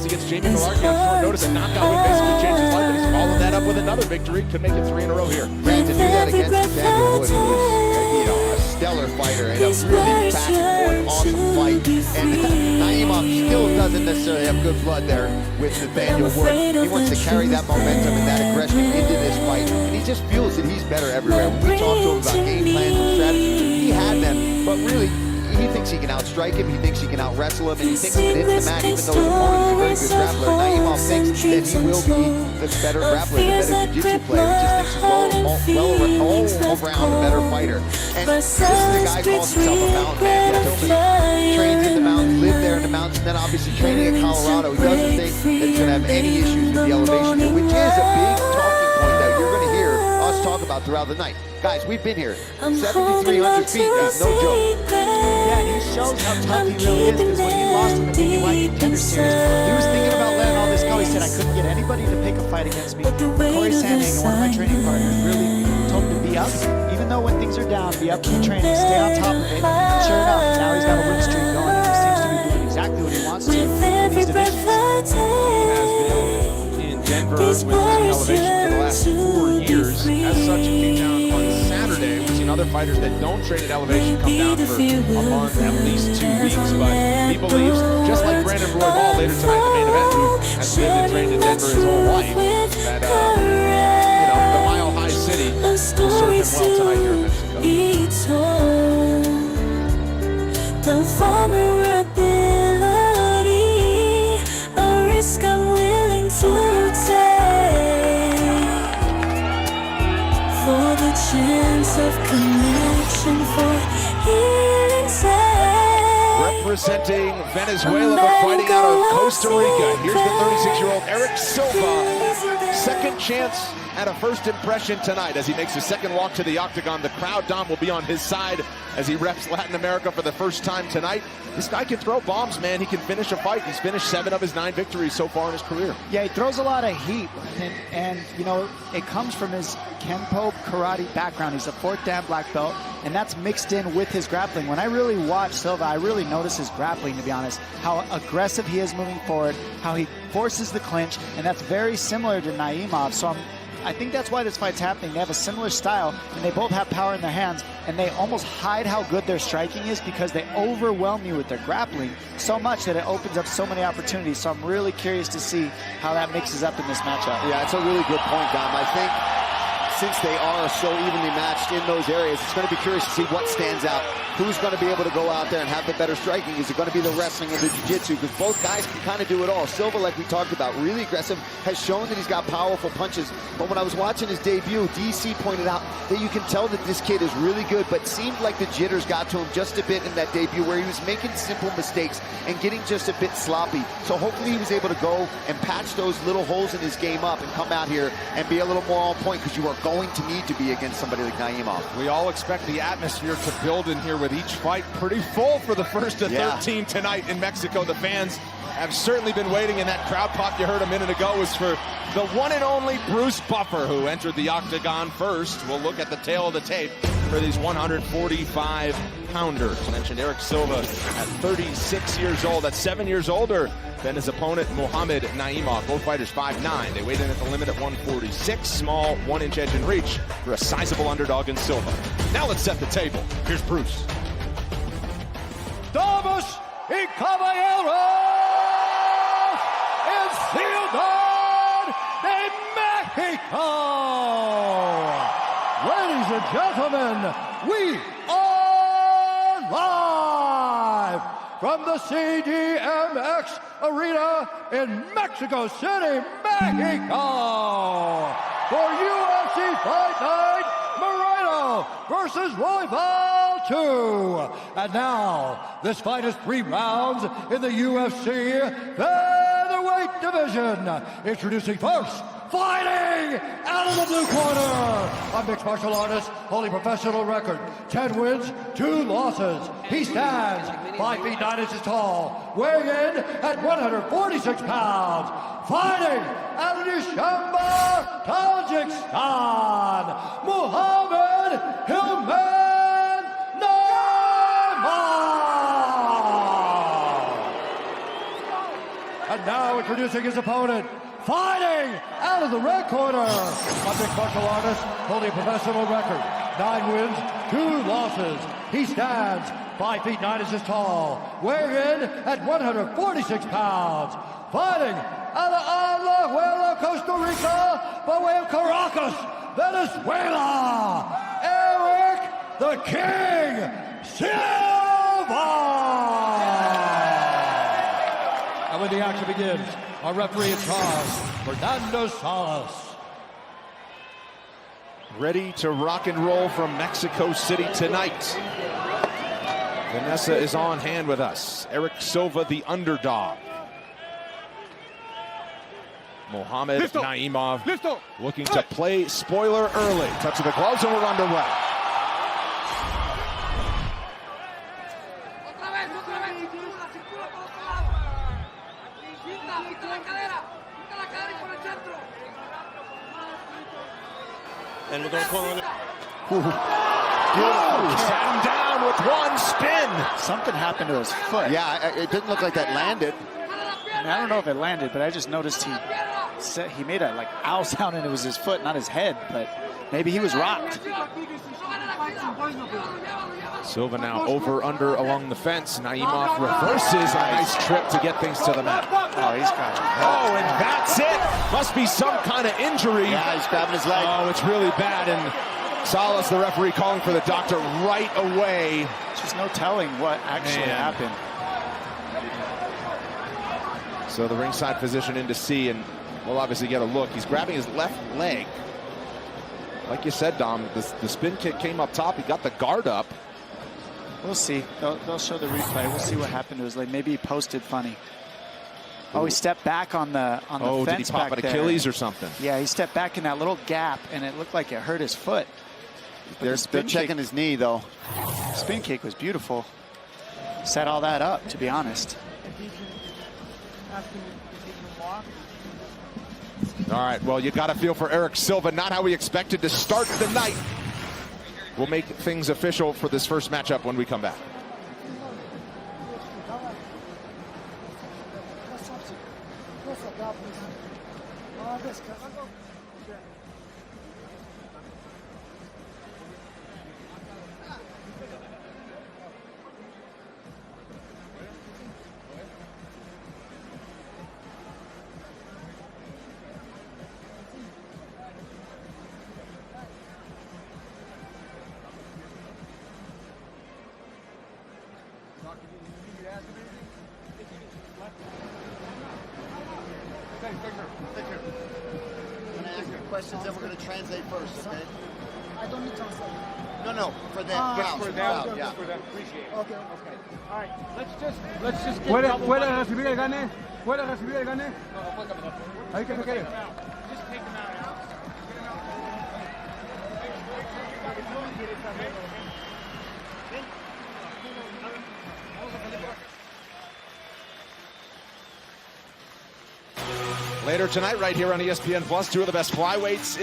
against Jamie Malarkey on short notice. A knockout win basically changed his life, and he's following that up with another victory. Could make it 3 in a row here. Grant to do that against Daniel Wood, who was, a stellar fighter and a really back-and-forth awesome fight. And Naimov still doesn't necessarily have good blood there with Nathaniel Wood. He wants to carry that momentum and that aggression into this fight, and he just feels that he's better everywhere. When we talked to him about game plans and strategies, he had them, but really, he thinks he can outstrike him, he thinks he can out-wrestle him, and he thinks he can hit the mat even though his opponent is a very good grappler. Naimov thinks that he will be the better grappler, the better jiu-jitsu player. He just thinks he's all around a better fighter. And this is a guy who calls himself a mountain man. He told me he trains in the mountains, lived there in the mountains, and then obviously training in Colorado. He doesn't think that he's going to have any issues with the elevation, which is a big talking point that you're going to hear us talk about throughout the night. Guys, we've been here. 7,300 feet is no joke. Yeah, and he shows how tough he really is, because when he lost him in the Light Contender Series, he was thinking about letting all this go. He said, I couldn't get anybody to pick a fight against me. Corey Sandhagen, one of my training partners, really told him to be up. Even though when things are down, be up in the training, stay on top of it. And sure enough, now he's got a win streak going, and he seems to be doing exactly what he wants to in these divisions. He has been in Denver with elevation for the last 4 years. As such, he came down on Saturday. We've seen other fighters that don't train at elevation come down for a month, at least 2 weeks. But he believes, just like Brandon Roy Ball later tonight in the main event, who has lived and trained in Denver his whole life, that the Mile High City will serve him well tonight here in Mexico. The vulnerability, a risk I'm willing to take for the chance of connection, for healing sake. Representing Venezuela, but fighting out of Costa Rica. Here's the 36-year-old Eric Silva. Second chance at a first impression tonight as he makes his second walk to the octagon. The crowd, Dom, will be on his side as he reps Latin America for the first time tonight. This guy can throw bombs, man. He can finish a fight. He's finished 7 of his 9 victories so far in his career. Yeah, he throws a lot of heat, and you know, it comes from his Kenpo karate background. He's a 4th dan black belt, and that's mixed in with his grappling. When I really watch Silva, I really notice his grappling, to be honest, how aggressive he is moving forward, how he forces the clinch, and that's very similar to Naimov. So I think that's why this fight's happening. They have a similar style, and they both have power in their hands, and they almost hide how good their striking is because they overwhelm you with their grappling so much that it opens up so many opportunities. So I'm really curious to see how that mixes up in this matchup. Yeah, it's a really good point, Dom. I think since they are so evenly matched in those areas, it's going to be curious to see what stands out. Who's going to be able to go out there and have the better striking? Is it going to be the wrestling and the jiu-jitsu? Because both guys can kind of do it all. Silva, like we talked about, really aggressive, has shown that he's got powerful punches. But when I was watching his debut, DC pointed out that you can tell that this kid is really good, but seemed like the jitters got to him just a bit in that debut where he was making simple mistakes and getting just a bit sloppy. So hopefully he was able to go and patch those little holes in his game up and come out here and be a little more on point, because you are going to need to be against somebody like Naimov. We all expect the atmosphere to build in here with each fight pretty full for the first of 13 tonight in Mexico. The fans have certainly been waiting, and that crowd pop you heard a minute ago was for the one and only Bruce Buffer, who entered the octagon first. We'll look at the tail of the tape for these 145-pounders. Mentioned Eric Silva at 36 years old. That's 7 years older than his opponent, Muhammad Naimov. Both fighters 5'9". They weighed in at the limit at 146. Small 1-inch edge in reach for a sizable underdog in Silva. Now let's set the table. Here's Bruce. Damas y caballeros, en Ciudad de Mexico. Ladies and gentlemen, we are live from the CDMX Arena in Mexico City, Mexico, for UFC Fight Night Moreno versus Royval 2. And now, this fight is 3 rounds in the UFC featherweight division. Introducing first, fighting out of the blue corner, a mixed martial artist, holding professional record, 10 wins, 2 losses. He stands 5 feet 9 inches tall, weighing in at 146 pounds. Fighting out of Dushanbe, Tajikistan, Muhammad Naimov. And now Now introducing his opponent, fighting out of the red corner, a mixed martial artist holding a professional record, 9 wins, 2 losses. He stands 5 feet 9 inches tall, weighing in at 146 pounds, fighting out of Alajuela, Costa Rica, by way of Caracas, Venezuela, Eric the King Silva! And when the action begins, our referee in charge, Fernando Salas. Ready to rock and roll from Mexico City tonight. Vanessa is on hand with us. Eric Silva, the underdog. Muhammad Naimov looking to play spoiler early. Touch of the gloves and we're underway. And we're going to call on it. Sat him down with one spin. Something happened to his foot. Yeah, it didn't look like that landed. I mean, I don't know if it landed, but I just noticed he made a like ow sound and it was his foot, not his head, but maybe he was rocked. Silva now over under along the fence. Naimov reverses a nice trip to get things to the mat. Oh, he's got it. Oh, and that's it. Must be some kind of injury. Yeah, he's grabbing his leg. Oh, it's really bad. And Salas, the referee, calling for the doctor right away. Just no telling what actually happened. So the ringside physician in to see, and we'll obviously get a look. He's grabbing his left leg. Like you said, Dom, the spin kick came up top. He got the guard up. We'll see. They'll show the replay. We'll see what happened to his leg. Maybe he posted funny. Oh, he stepped back on the Oh, fence. did he pop an Achilles or something? Yeah, he stepped back in that little gap, and it looked like it hurt his foot. They're checking his knee, though. Spin kick was beautiful. Set all that up, to be honest. All right, well, you got to feel for Eric Silva, not how we expected to start the night. We'll make things official for this first matchup when we come back. Questions that we're going to translate first, okay? I don't need translate. No, for them. For them, yeah. for them. Appreciate it. Okay. All right, let's just get ¿Puede recibir el gane? ¿Puede recibir el gane? Ahí que se quede. just take them out. Later tonight, right here on ESPN Plus, 2 of the best flyweights.